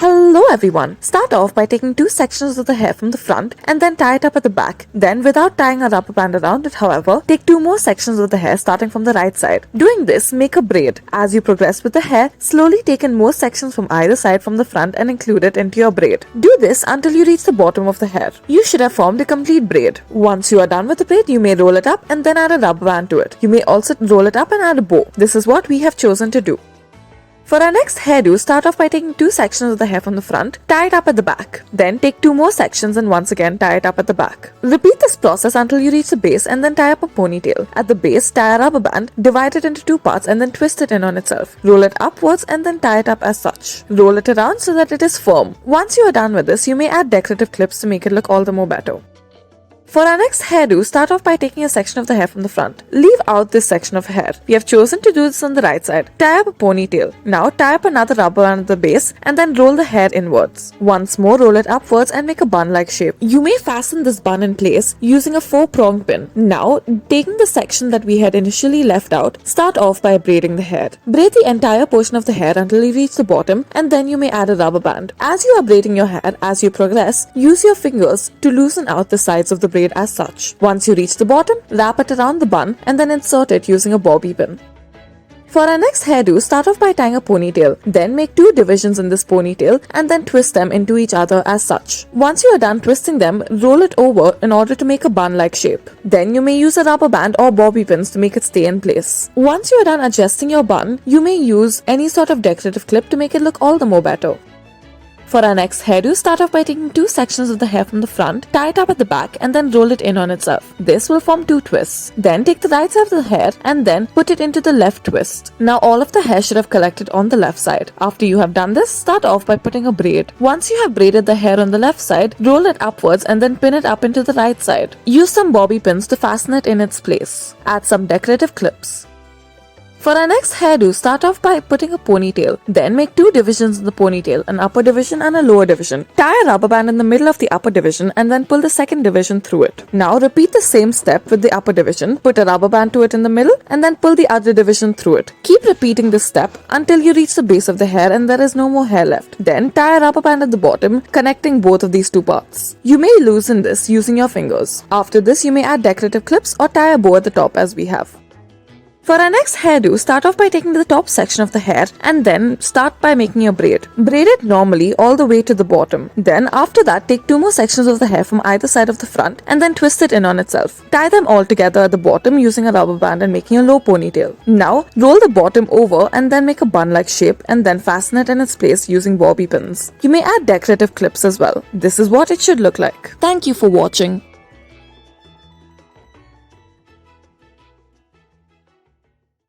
Hello everyone! Start off by taking two sections of the hair from the front and then tie it up at the back. Then without tying a rubber band around it, however, take two more sections of the hair starting from the right side. Doing this, make a braid. As you progress with the hair, slowly take in more sections from either side from the front and include it into your braid. Do this until you reach the bottom of the hair. You should have formed a complete braid. Once you are done with the braid, you may roll it up and then add a rubber band to it. You may also roll it up and add a bow. This is what we have chosen to do. For our next hairdo, start off by taking two sections of the hair from the front, tie it up at the back. Then take two more sections and once again tie it up at the back. Repeat this process until you reach the base and then tie up a ponytail. At the base, tie a rubber band, divide it into two parts and then twist it in on itself. Roll it upwards and then tie it up as such. Roll it around so that it is firm. Once you are done with this, you may add decorative clips to make it look all the more better. For our next hairdo, start off by taking a section of the hair from the front. Leave out this section of hair. We have chosen to do this on the right side. Tie up a ponytail. Now tie up another rubber band at the base and then roll the hair inwards. Once more, roll it upwards and make a bun-like shape. You may fasten this bun in place using a 4-pronged pin. Now, taking the section that we had initially left out, start off by braiding the hair. Braid the entire portion of the hair until you reach the bottom and then you may add a rubber band. As you are braiding your hair, as you progress, use your fingers to loosen out the sides of the braid as such. Once you reach the bottom, wrap it around the bun and then insert it using a bobby pin. For our next hairdo, start off by tying a ponytail. Then make two divisions in this ponytail and then twist them into each other as such. Once you are done twisting them, roll it over in order to make a bun-like shape. Then you may use a rubber band or bobby pins to make it stay in place. Once you are done adjusting your bun, you may use any sort of decorative clip to make it look all the more better. For our next hairdo, start off by taking two sections of the hair from the front, tie it up at the back and then roll it in on itself. This will form two twists. Then take the right side of the hair and then put it into the left twist. Now all of the hair should have collected on the left side. After you have done this, start off by putting a braid. Once you have braided the hair on the left side, roll it upwards and then pin it up into the right side. Use some bobby pins to fasten it in its place. Add some decorative clips. For our next hairdo, start off by putting a ponytail. Then make two divisions in the ponytail, an upper division and a lower division. Tie a rubber band in the middle of the upper division and then pull the second division through it. Now repeat the same step with the upper division. Put a rubber band to it in the middle and then pull the other division through it. Keep repeating this step until you reach the base of the hair and there is no more hair left. Then tie a rubber band at the bottom, connecting both of these two parts. You may loosen this using your fingers. After this, you may add decorative clips or tie a bow at the top as we have. For our next hairdo, start off by taking the top section of the hair and then start by making a braid. Braid it normally all the way to the bottom. Then after that, take two more sections of the hair from either side of the front and then twist it in on itself. Tie them all together at the bottom using a rubber band and making a low ponytail. Now, roll the bottom over and then make a bun-like shape and then fasten it in its place using bobby pins. You may add decorative clips as well. This is what it should look like. Thank you for watching.